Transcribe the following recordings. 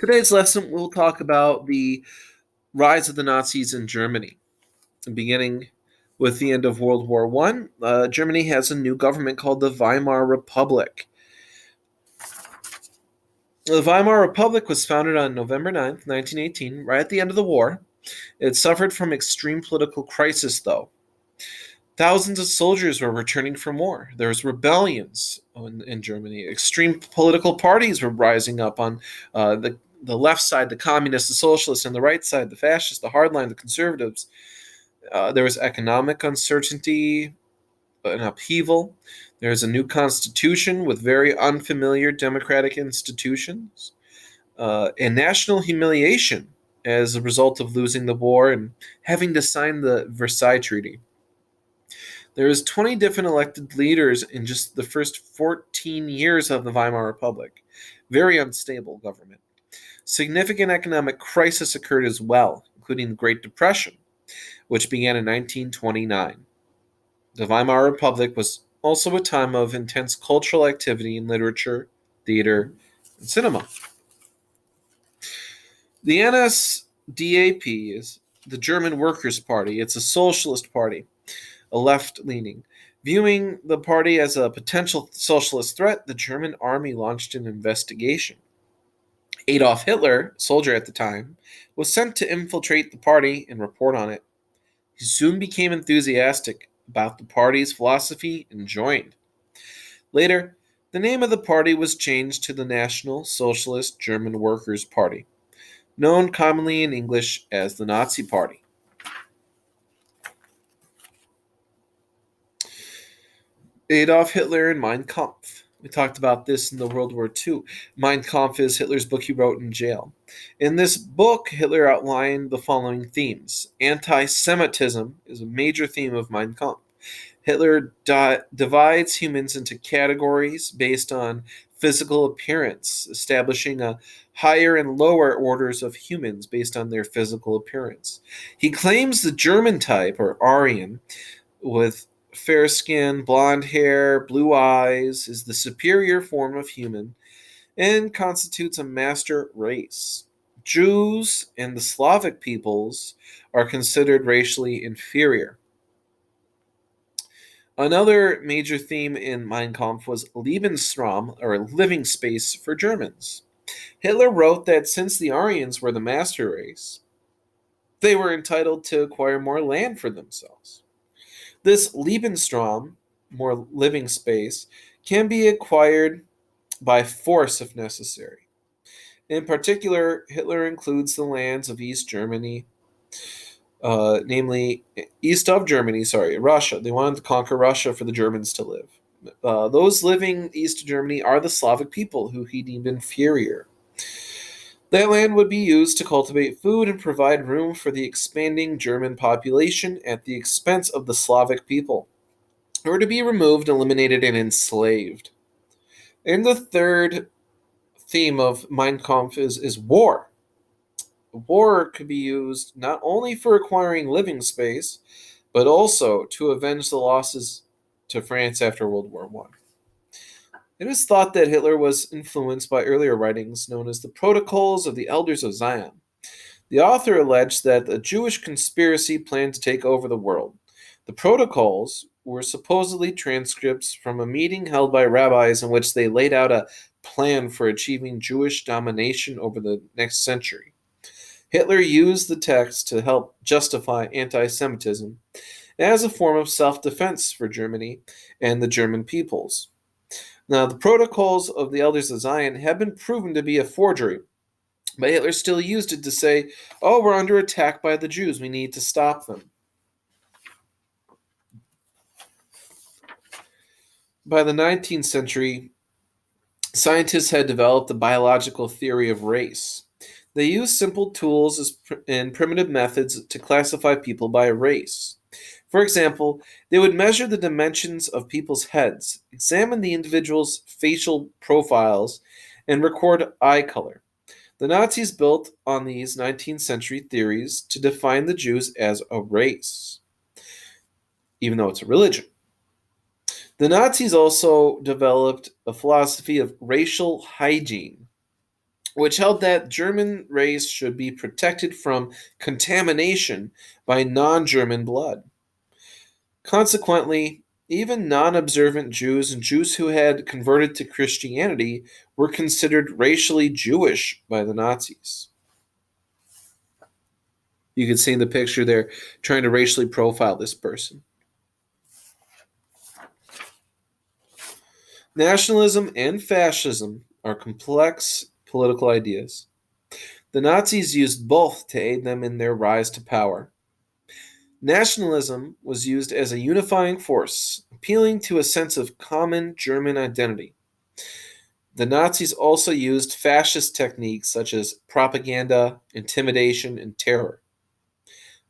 Today's lesson, we'll talk about the rise of the Nazis in Germany. Beginning with the end of World War I, Germany has a new government called the Weimar Republic. The Weimar Republic was founded on November 9th, 1918, right at the end of the war. It suffered from extreme political crisis, though. Thousands of soldiers were returning from war. There was rebellions in Germany. Extreme political parties were rising up on the left side, the communists, the socialists, and the right side, the fascists, the hardline, the conservatives. There was economic uncertainty, an upheaval. There's a new constitution with very unfamiliar democratic institutions, and national humiliation as a result of losing the war and having to sign the Versailles Treaty. There was 20 different elected leaders in just the first 14 years of the Weimar Republic. Very unstable government. Significant economic crisis occurred as well, including the Great Depression, which began in 1929. The Weimar Republic was also a time of intense cultural activity in literature, theater, and cinema. The NSDAP is the German Workers' Party. It's a socialist party, a left-leaning. Viewing the party as a potential socialist threat, the German army launched an investigation. Adolf Hitler, a soldier at the time, was sent to infiltrate the party and report on it. He soon became enthusiastic about the party's philosophy and joined. Later, the name of the party was changed to the National Socialist German Workers' Party, known commonly in English as the Nazi Party. Adolf Hitler and Mein Kampf. We talked about this in the World War II. Mein Kampf is Hitler's book he wrote in jail. In this book, Hitler outlined the following themes. Anti-Semitism is a major theme of Mein Kampf. Hitler divides humans into categories based on physical appearance, establishing a higher and lower orders of humans based on their physical appearance. He claims the German type, or Aryan, with fair skin, blonde hair, blue eyes, is the superior form of human and constitutes a master race. Jews and the Slavic peoples are considered racially inferior. Another major theme in Mein Kampf was Lebensraum, or living space for Germans. Hitler wrote that since the Aryans were the master race, they were entitled to acquire more land for themselves. This Lebensraum, more living space, can be acquired by force if necessary. In particular, Hitler includes the lands of East Germany, namely east of Germany, Russia. They wanted to conquer Russia for the Germans to live. Those living east of Germany are the Slavic people who he deemed inferior. That land would be used to cultivate food and provide room for the expanding German population at the expense of the Slavic people, who were to be removed, eliminated, and enslaved. And the third theme of Mein Kampf is war. War could be used not only for acquiring living space, but also to avenge the losses to France after World War I. It is thought that Hitler was influenced by earlier writings known as the Protocols of the Elders of Zion. The author alleged that a Jewish conspiracy planned to take over the world. The Protocols were supposedly transcripts from a meeting held by rabbis in which they laid out a plan for achieving Jewish domination over the next century. Hitler used the text to help justify anti-Semitism as a form of self-defense for Germany and the German peoples. Now, the Protocols of the Elders of Zion have been proven to be a forgery, but Hitler still used it to say, oh, we're under attack by the Jews, we need to stop them. By the 19th century, scientists had developed the biological theory of race. They used simple tools and primitive methods to classify people by race. For example, they would measure the dimensions of people's heads, examine the individual's facial profiles, and record eye color. The Nazis built on these 19th century theories to define the Jews as a race, even though it's a religion. The Nazis also developed a philosophy of racial hygiene. which held that German race should be protected from contamination by non-German blood. Consequently, even non-observant Jews and Jews who had converted to Christianity were considered racially Jewish by the Nazis. You can see in the picture there trying to racially profile this person. Nationalism and fascism are complex political ideas. The Nazis used both to aid them in their rise to power. Nationalism was used as a unifying force, appealing to a sense of common German identity. The Nazis also used fascist techniques such as propaganda, intimidation, and terror.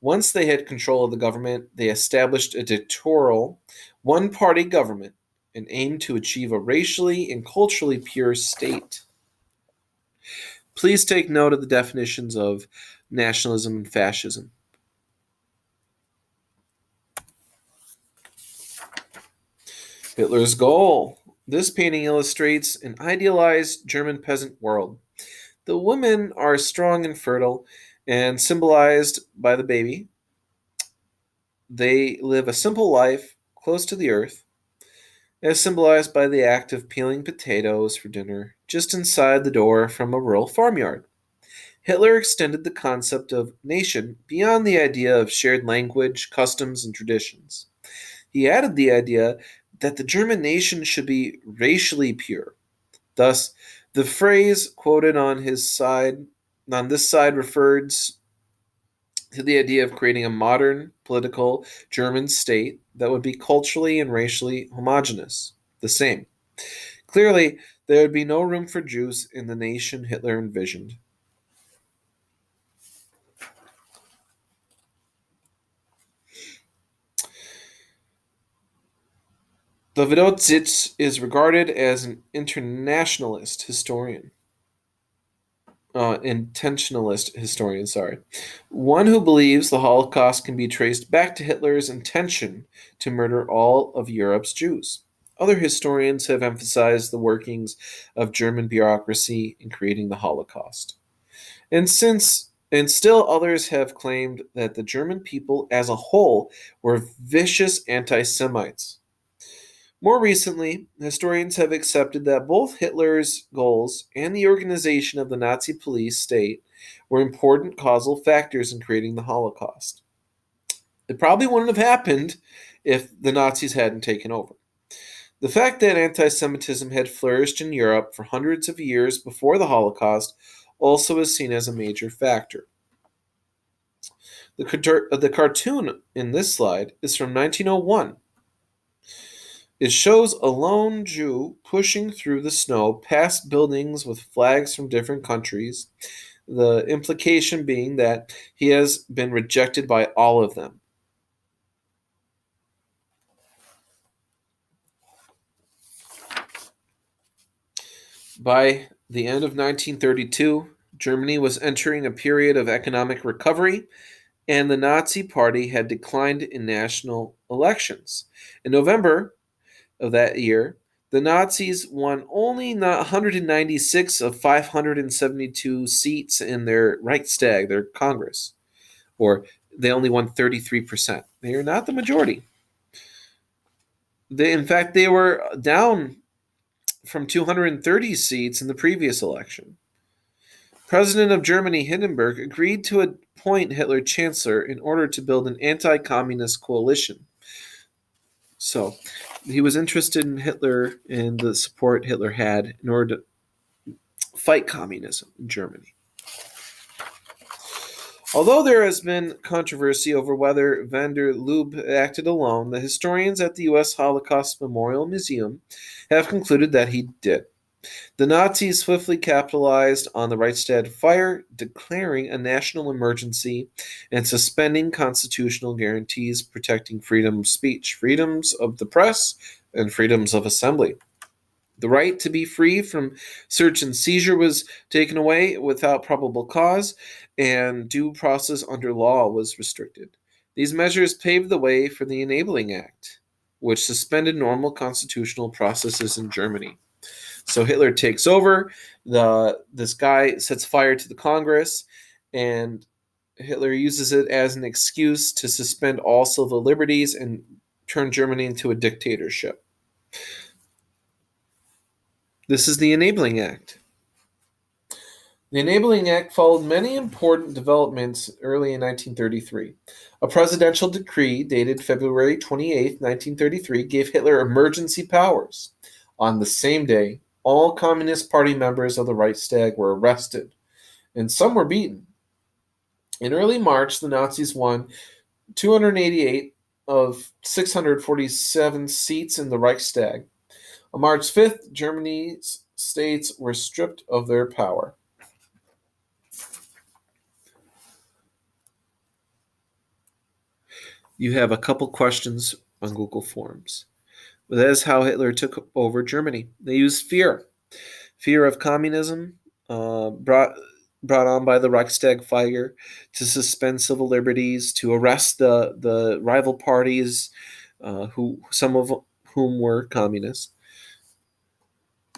Once they had control of the government, they established a dictatorial, one party government and aimed to achieve a racially and culturally pure state. Please take note of the definitions of nationalism and fascism. Hitler's goal. This painting illustrates an idealized German peasant world. The women are strong and fertile and symbolized by the baby. They live a simple life close to the earth, as symbolized by the act of peeling potatoes for dinner just inside the door from a rural farmyard. Hitler extended the concept of nation beyond the idea of shared language, customs, and traditions. He added the idea that the German nation should be racially pure. Thus, the phrase quoted on this side refers to the idea of creating a modern political German state that would be culturally and racially homogeneous, the same. Clearly, there would be no room for Jews in the nation Hitler envisioned. Davidovich is regarded as an internationalist historian. Intentionalist historian, sorry. One who believes the Holocaust can be traced back to Hitler's intention to murder all of Europe's Jews. Other historians have emphasized the workings of German bureaucracy in creating the Holocaust. And still others have claimed that the German people as a whole were vicious anti Semites. More recently, historians have accepted that both Hitler's goals and the organization of the Nazi police state were important causal factors in creating the Holocaust. It probably wouldn't have happened if the Nazis hadn't taken over. The fact that anti Semitism had flourished in Europe for hundreds of years before the Holocaust also is seen as a major factor. The cartoon in this slide is from 1901. It shows a lone Jew pushing through the snow past buildings with flags from different countries, the implication being that he has been rejected by all of them. By the end of 1932, Germany was entering a period of economic recovery, and the Nazi Party had declined in national elections. In November of that year, the Nazis won only 196 of 572 seats in their Reichstag, their Congress, or they only won 33%. They are not the majority. In fact, they were down from 230 seats in the previous election. President of Germany, Hindenburg, agreed to appoint Hitler chancellor in order to build an anti-communist coalition. So, he was interested in Hitler and the support Hitler had in order to fight communism in Germany. Although there has been controversy over whether van der Lubbe acted alone, the historians at the U.S. Holocaust Memorial Museum have concluded that he did. The Nazis swiftly capitalized on the Reichstag Fire, declaring a national emergency and suspending constitutional guarantees protecting freedom of speech, freedoms of the press, and freedoms of assembly. The right to be free from search and seizure was taken away without probable cause, and due process under law was restricted. These measures paved the way for the Enabling Act, which suspended normal constitutional processes in Germany. So Hitler takes over. This guy sets fire to the Congress, and Hitler uses it as an excuse to suspend all civil liberties and turn Germany into a dictatorship. This is the Enabling Act. The Enabling Act followed many important developments early in 1933. A presidential decree dated February 28, 1933, gave Hitler emergency powers. On the same day, all Communist Party members of the Reichstag were arrested, and some were beaten. In early March, the Nazis won 288 of 647 seats in the Reichstag. On March 5th, Germany's states were stripped of their power. You have a couple questions on Google Forms. That is how Hitler took over Germany. They used fear of communism, brought on by the Reichstag Fire, to suspend civil liberties, to arrest the rival parties, who some of whom were communists.